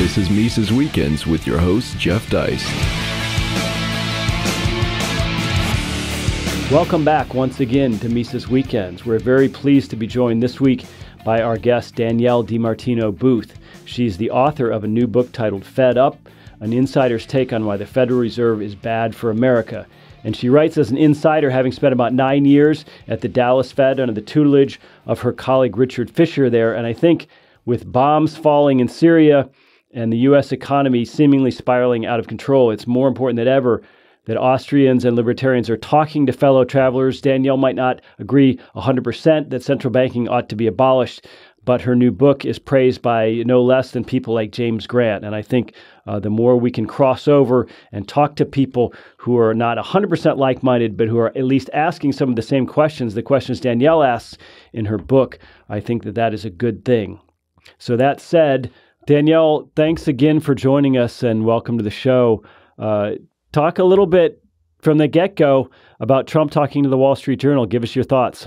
This is Mises Weekends with your host, Jeff Deist. Welcome back once again to Mises Weekends. We're very pleased to be joined this week by our guest, Danielle DiMartino Booth. She's the author of a new book titled Fed Up, an insider's take on why the Federal Reserve is bad for America. And she writes as an insider, having spent about 9 years at the Dallas Fed under the tutelage of her colleague Richard Fisher there. And I think with bombs falling in Syria and the U.S. economy seemingly spiraling out of control, it's more important than ever that Austrians and libertarians are talking to fellow travelers. Danielle might not agree 100% that central banking ought to be abolished, but her new book is praised by no less than people like James Grant. And I think the more we can cross over and talk to people who are not 100% like-minded, but who are at least asking some of the same questions, the questions Danielle asks in her book, I think that that is a good thing. So that said, Danielle, thanks again for joining us and welcome to the show. Talk a little bit from the get-go about Trump talking to the Wall Street Journal. Give us your thoughts.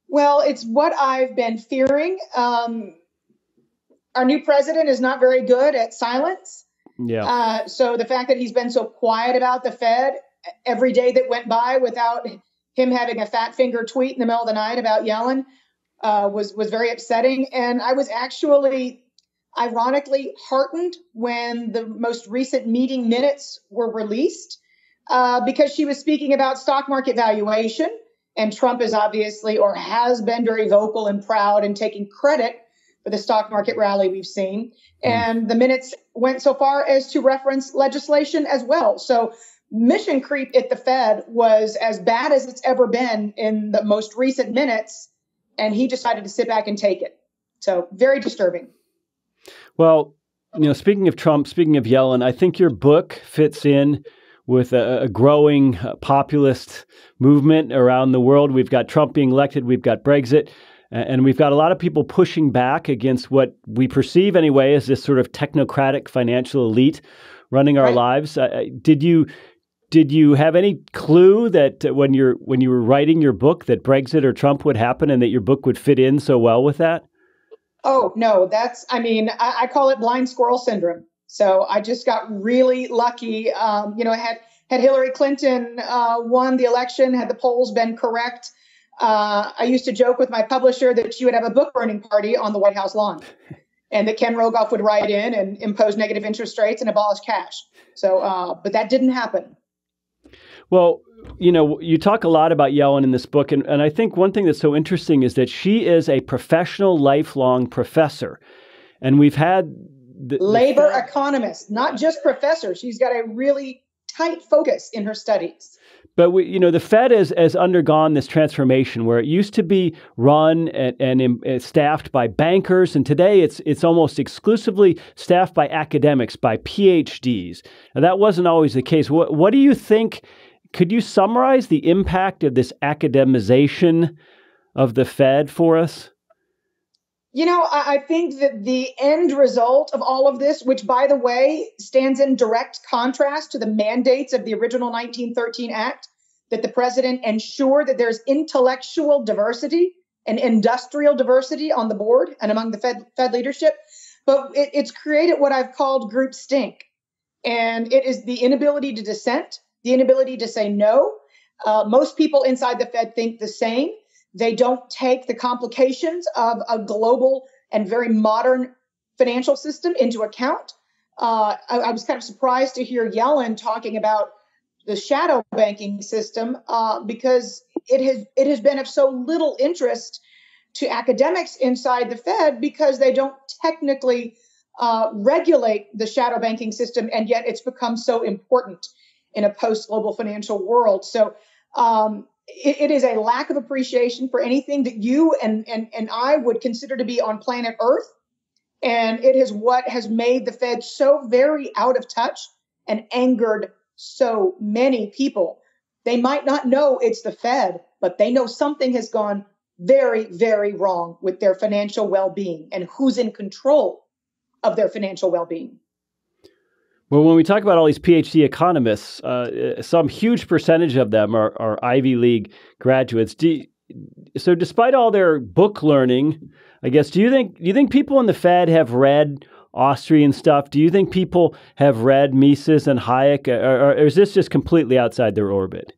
Well, it's what I've been fearing. Our new president is not very good at silence. Yeah. So the fact that he's been so quiet about the Fed every day that went by without him having a fat finger tweet in the middle of the night about Yellen was very upsetting. And I was actually ironically heartened when the most recent meeting minutes were released because she was speaking about stock market valuation. And Trump is obviously, or has been, very vocal and proud and taking credit for the stock market rally we've seen. And the minutes went so far as to reference legislation as well. So mission creep at the Fed was as bad as it's ever been in the most recent minutes. And he decided to sit back and take it. So very disturbing. Well, speaking of Trump, speaking of Yellen, I think your book fits in with a growing populist movement around the world. We've got Trump being elected, we've got Brexit, and we've got a lot of people pushing back against what we perceive anyway as this sort of technocratic financial elite running our lives. Did you have any clue that when you were writing your book that Brexit or Trump would happen and that your book would fit in so well with that? Oh, no, I call it blind squirrel syndrome. So I just got really lucky. Had Hillary Clinton won the election, had the polls been correct, I used to joke with my publisher that she would have a book burning party on the White House lawn and that Ken Rogoff would write in and impose negative interest rates and abolish cash. So, but that didn't happen. Well, you talk a lot about Yellen in this book, and I think one thing that's so interesting is that she is a professional, lifelong professor. And we've had labor economist, not just professor. She's got a really tight focus in her studies. But the Fed has undergone this transformation where it used to be run and staffed by bankers, and today it's almost exclusively staffed by academics, by PhDs. Now, that wasn't always the case. What do you think? Could you summarize the impact of this academization of the Fed for us? I think that the end result of all of this, which, by the way, stands in direct contrast to the mandates of the original 1913 Act, that the president ensure that there's intellectual diversity and industrial diversity on the board and among the Fed leadership. But it's created what I've called group stink. And it is the inability to dissent, the inability to say no. Most people inside the Fed think the same. They don't take the complications of a global and very modern financial system into account. I was kind of surprised to hear Yellen talking about the shadow banking system because it has been of so little interest to academics inside the Fed because they don't technically regulate the shadow banking system, and yet it's become so important in a post-global financial world. So it is a lack of appreciation for anything that you and I would consider to be on planet Earth. And it is what has made the Fed so very out of touch and angered so many people. They might not know it's the Fed, but they know something has gone very, very wrong with their financial well-being and who's in control of their financial well-being. Well, when we talk about all these PhD economists, some huge percentage of them are Ivy League graduates. So despite all their book learning, I guess, do you think people in the Fed have read Austrian stuff. Do you think people have read Mises and Hayek, or is this just completely outside their orbit?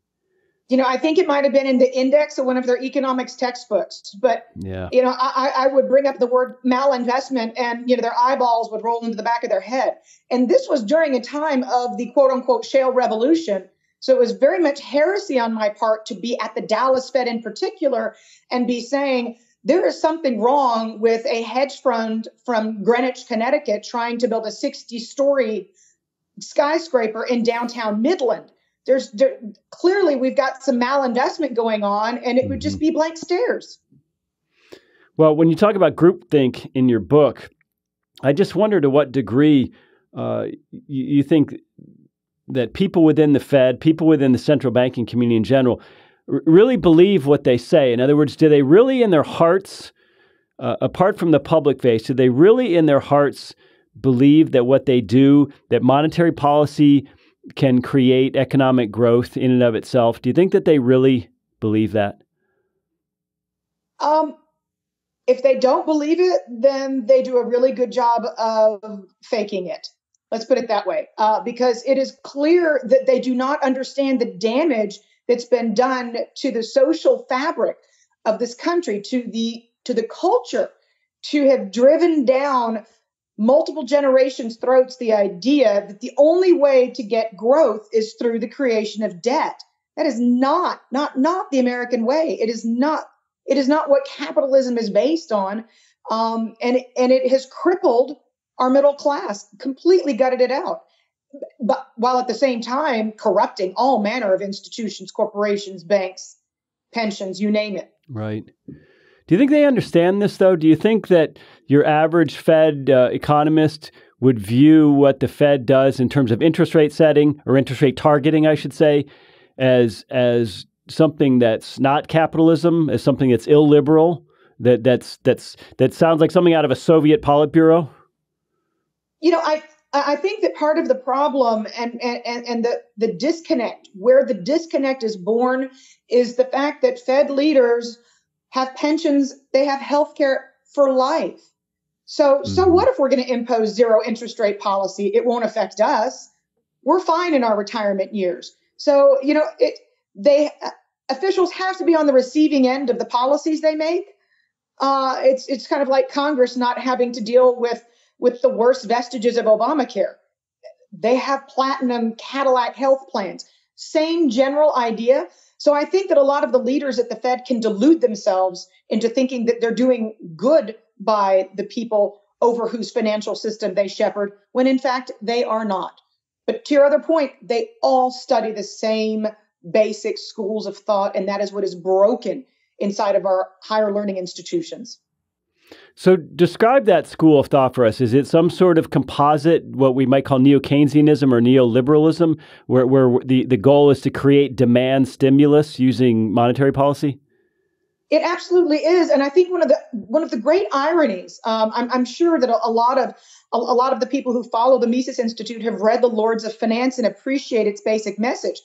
I think it might have been in the index of one of their economics textbooks, but, Yeah. I would bring up the word malinvestment and, their eyeballs would roll into the back of their head. And this was during a time of the quote unquote shale revolution. So it was very much heresy on my part to be at the Dallas Fed in particular and be saying there is something wrong with a hedge fund from Greenwich, Connecticut, trying to build a 60-story skyscraper in downtown Midland. Clearly we've got some malinvestment going on, and it would just be blank stares. Well, when you talk about groupthink in your book, I just wonder to what degree you think that people within the Fed, people within the central banking community in general, really believe what they say. In other words, do they really in their hearts, apart from the public face, do they really in their hearts believe that what they do, that monetary policy can create economic growth in and of itself? Do you think that they really believe that? If they don't believe it, then they do a really good job of faking it. Let's put it that way, because it is clear that they do not understand the damage that's been done to the social fabric of this country, to the culture, to have driven down multiple generations' throats the idea that the only way to get growth is through the creation of debt. That is not the American way. It is not what capitalism is based on, and it has crippled our middle class, completely gutted it out, but while at the same time corrupting all manner of institutions, corporations, banks, pensions, you name it. Right. Do you think they understand this, though? Do you think that your average Fed economist would view what the Fed does in terms of interest rate setting, or interest rate targeting, I should say, as something that's not capitalism, as something that's illiberal, that sounds like something out of a Soviet Politburo? I think that part of the problem and the disconnect, where the disconnect is born, is the fact that Fed leaders have pensions, they have health care for life. So what if we're going to impose zero interest rate policy? It won't affect us. We're fine in our retirement years. So, officials have to be on the receiving end of the policies they make. It's kind of like Congress not having to deal with the worst vestiges of Obamacare. They have platinum Cadillac health plans. Same general idea. So I think that a lot of the leaders at the Fed can delude themselves into thinking that they're doing good by the people over whose financial system they shepherd, when in fact they are not. But to your other point, they all study the same basic schools of thought, and that is what is broken inside of our higher learning institutions. So describe that school of thought for us. Is it some sort of composite, what we might call neo-Keynesianism or neoliberalism, where the goal is to create demand stimulus using monetary policy? It absolutely is, and I think one of the great ironies. I'm sure that a lot of the people who follow the Mises Institute have read the Lords of Finance and appreciate its basic message.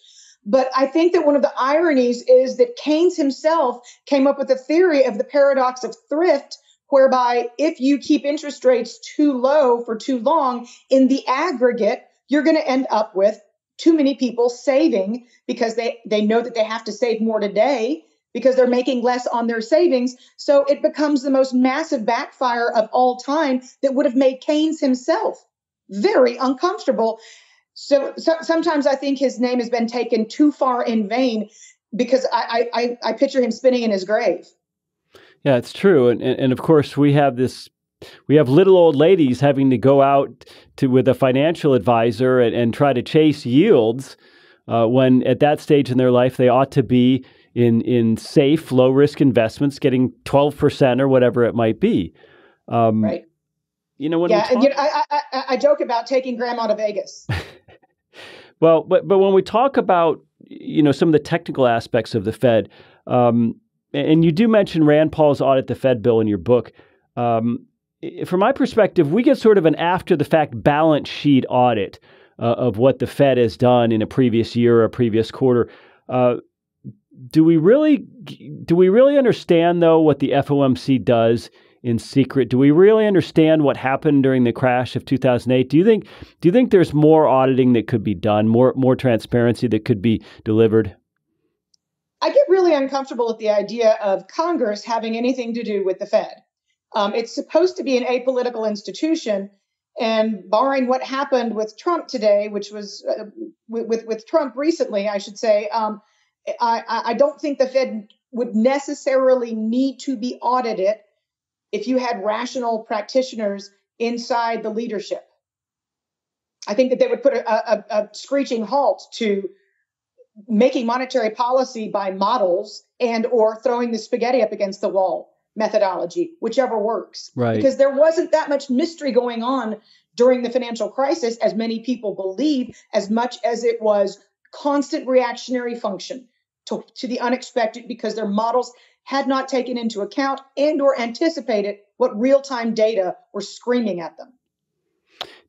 But I think that one of the ironies is that Keynes himself came up with a theory of the paradox of thrift, whereby if you keep interest rates too low for too long, in the aggregate, you're going to end up with too many people saving because they know that they have to save more today because they're making less on their savings. So it becomes the most massive backfire of all time that would have made Keynes himself very uncomfortable. So sometimes I think his name has been taken too far in vain, because I picture him spinning in his grave. Yeah, it's true. And of course, we have little old ladies having to go out with a financial advisor and try to chase yields when at that stage in their life, they ought to be in safe, low risk investments, getting 12% or whatever it might be. Right. I joke about taking grandma to Vegas. Well, but when we talk about, some of the technical aspects of the Fed, and you do mention Rand Paul's Audit the Fed bill in your book. From my perspective, we get sort of an after-the-fact balance sheet audit of what the Fed has done in a previous year or a previous quarter. Do we really understand, though, what the FOMC does in secret? Do we really understand what happened during the crash of 2008? Do you think there's more auditing that could be done, more transparency that could be delivered? I get really uncomfortable with the idea of Congress having anything to do with the Fed. It's supposed to be an apolitical institution, and barring what happened with Trump today, which was with Trump recently, I should say, I don't think the Fed would necessarily need to be audited if you had rational practitioners inside the leadership. I think that they would put a screeching halt to making monetary policy by models and or throwing the spaghetti up against the wall methodology, whichever works. Right. Because there wasn't that much mystery going on during the financial crisis, as many people believe, as much as it was constant reactionary function to the unexpected, because their models had not taken into account and or anticipated what real-time data were screaming at them.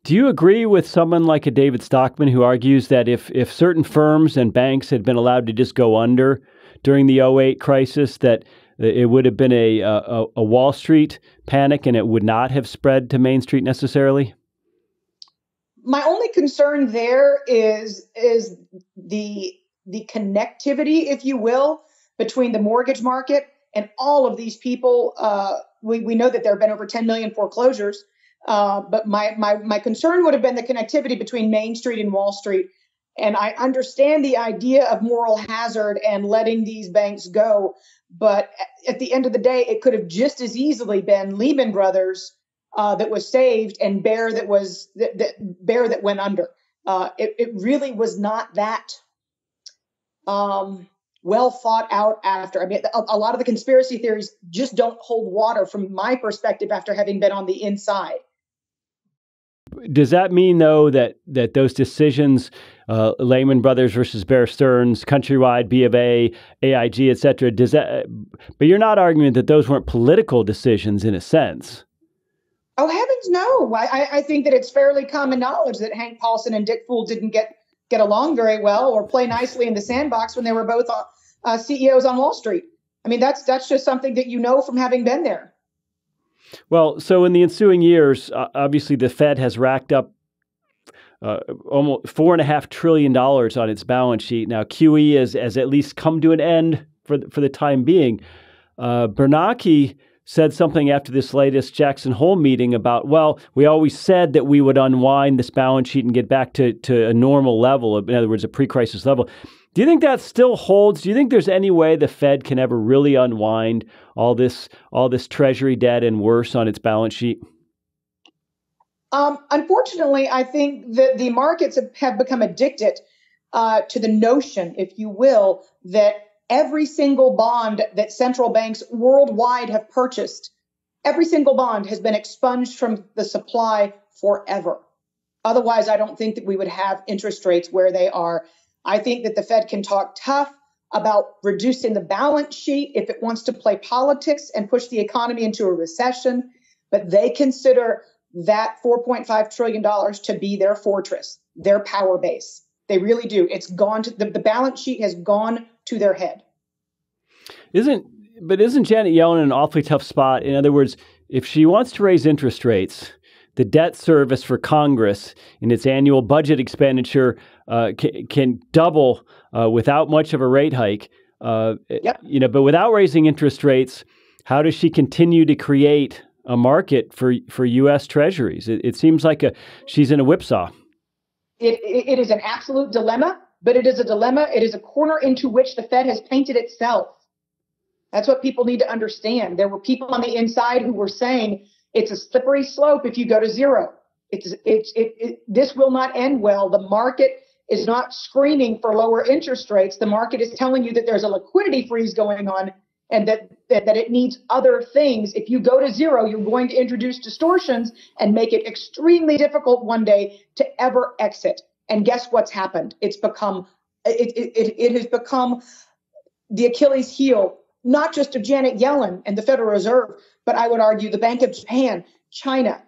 Do you agree with someone like a David Stockman who argues that if certain firms and banks had been allowed to just go under during the '08 crisis, that it would have been a Wall Street panic and it would not have spread to Main Street necessarily? My only concern there is the connectivity, if you will, between the mortgage market and all of these people. We know that there have been over 10 million foreclosures. But my concern would have been the connectivity between Main Street and Wall Street. And I understand the idea of moral hazard and letting these banks go. But at the end of the day, it could have just as easily been Lehman Brothers that was saved and Bear that went under. It really was not that well thought out after. I mean, a lot of the conspiracy theories just don't hold water from my perspective after having been on the inside. Does that mean, though, that those decisions, Lehman Brothers versus Bear Stearns, Countrywide, B of A, AIG, et cetera, but you're not arguing that those weren't political decisions in a sense? Oh, heavens, no. I think that it's fairly common knowledge that Hank Paulson and Dick Fool didn't get along very well or play nicely in the sandbox when they were both CEOs on Wall Street. I mean, that's just something that you know from having been there. Well, so in the ensuing years, obviously the Fed has racked up almost $4.5 trillion on its balance sheet. Now, QE has at least come to an end for the time being. Bernanke said something after this latest Jackson Hole meeting about, well, we always said that we would unwind this balance sheet and get back to a normal level, in other words, a pre-crisis level. Do you think that still holds? Do you think there's any way the Fed can ever really unwind all this treasury debt and worse on its balance sheet? Unfortunately, I think that the markets have become addicted to the notion, if you will, that every single bond that central banks worldwide have purchased, every single bond has been expunged from the supply forever. Otherwise, I don't think that we would have interest rates where they are. I think that the Fed can talk tough about reducing the balance sheet if it wants to play politics and push the economy into a recession, but they consider that $4.5 trillion to be their fortress, their power base. They really do. It's gone to the balance sheet has gone to their head. Isn't Janet Yellen in an awfully tough spot? In other words, if she wants to raise interest rates, the debt service for Congress in its annual budget expenditure can double without much of a rate hike. Yep. But without raising interest rates, how does she continue to create a market for U.S. Treasuries? It seems like she's in a whipsaw. It is an absolute dilemma, but it is a dilemma. It is a corner into which the Fed has painted itself. That's what people need to understand. There were people on the inside who were saying it's a slippery slope if you go to zero. This will not end well. The market is not screaming for lower interest rates. The market is telling you that there's a liquidity freeze going on and that it needs other things. If you go to zero, you're going to introduce distortions and make it extremely difficult one day to ever exit. And guess what's happened? It has become the Achilles heel, not just of Janet Yellen and the Federal Reserve, but I would argue the Bank of Japan, China,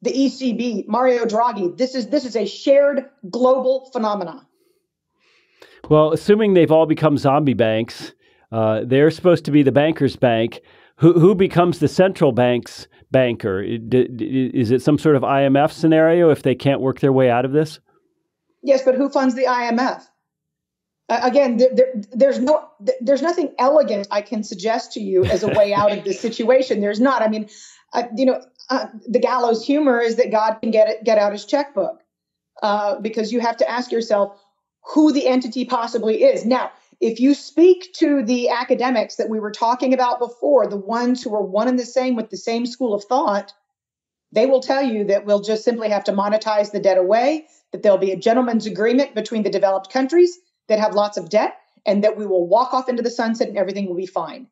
the ECB, Mario Draghi. This is a shared global phenomenon. Well, assuming they've all become zombie banks, they're supposed to be the bankers' bank who becomes the central bank's banker? Is it some sort of IMF scenario if they can't work their way out of this? Yes, but who funds the IMF? Again, there's nothing elegant I can suggest to you as a way out of this situation. There's not. I mean, the gallows humor is that God can get out his checkbook because you have to ask yourself who the entity possibly is. Now, if you speak to the academics that we were talking about before, the ones who are one and the same with the same school of thought, they will tell you that we'll just simply have to monetize the debt away, that there'll be a gentleman's agreement between the developed countries that have lots of debt, and that we will walk off into the sunset and everything will be fine.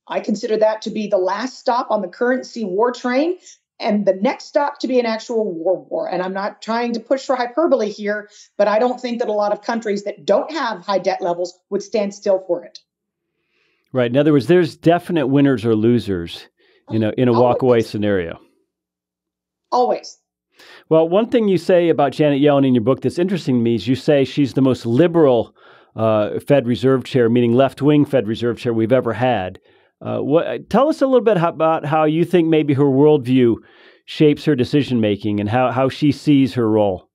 I consider that to be the last stop on the currency war train and the next stop to be an actual world war. And I'm not trying to push for hyperbole here, but I don't think that a lot of countries that don't have high debt levels would stand still for it. Right. In other words, there's definite winners or losers, in a walk-away scenario. Always. Well, one thing you say about Janet Yellen in your book that's interesting to me is you say she's the most liberal Fed Reserve Chair, meaning left-wing Fed Reserve Chair we've ever had. Tell us a little bit about how you think maybe her worldview shapes her decision-making and how she sees her role.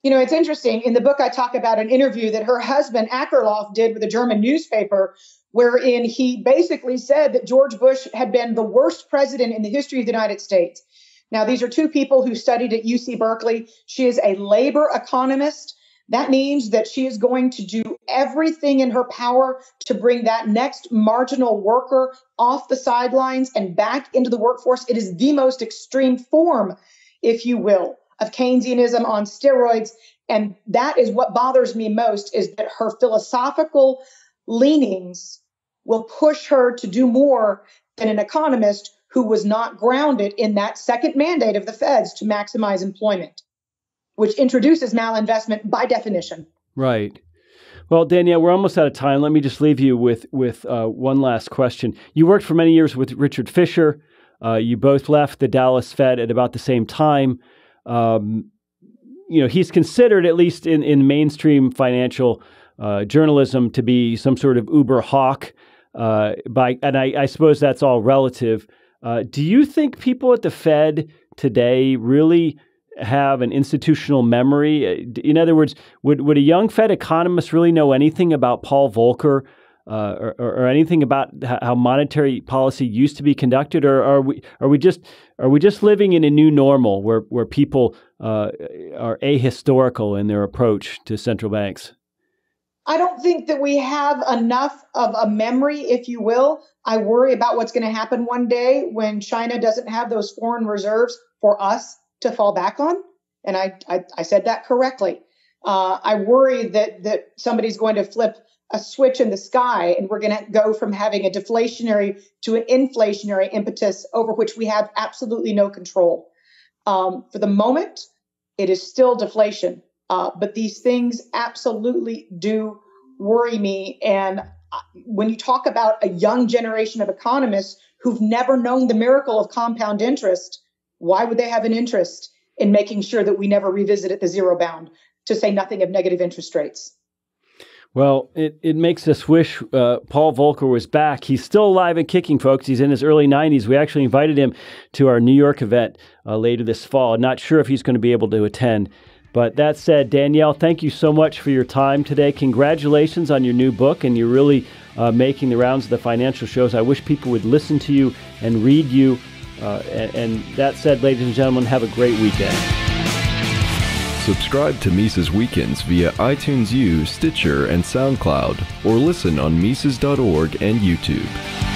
It's interesting. In the book, I talk about an interview that her husband, Akerlof, did with a German newspaper, wherein he basically said that George Bush had been the worst president in the history of the United States. Now, these are two people who studied at UC Berkeley. She is a labor economist. That means that she is going to do everything in her power to bring that next marginal worker off the sidelines and back into the workforce. It is the most extreme form, if you will, of Keynesianism on steroids. And that is what bothers me most, is that her philosophical leanings will push her to do more than an economist who was not grounded in that second mandate of the Feds to maximize employment, which introduces malinvestment by definition. Right. Well, Danielle, we're almost out of time. Let me just leave you with one last question. You worked for many years with Richard Fisher. You both left the Dallas Fed at about the same time. He's considered, at least in mainstream financial journalism, to be some sort of uber hawk. And I suppose that's all relative. Do you think people at the Fed today really have an institutional memory? In other words, would a young Fed economist really know anything about Paul Volcker or anything about how monetary policy used to be conducted, or are we just living in a new normal where people are ahistorical in their approach to central banks? I don't think that we have enough of a memory, if you will. I worry about what's going to happen one day when China doesn't have those foreign reserves for us to fall back on. And I said that correctly. I worry that somebody's going to flip a switch in the sky and we're going to go from having a deflationary to an inflationary impetus over which we have absolutely no control. For the moment, it is still deflation. But these things absolutely do worry me. And when you talk about a young generation of economists who've never known the miracle of compound interest, why would they have an interest in making sure that we never revisit at the zero bound, to say nothing of negative interest rates? Well, it makes us wish Paul Volcker was back. He's still alive and kicking, folks. He's in his early 90s. We actually invited him to our New York event later this fall. Not sure if he's going to be able to attend. But that said, Danielle, thank you so much for your time today. Congratulations on your new book, and you're really making the rounds of the financial shows. I wish people would listen to you and read you. And that said, ladies and gentlemen, have a great weekend. Subscribe to Mises Weekends via iTunes U, Stitcher, and SoundCloud, or listen on Mises.org and YouTube.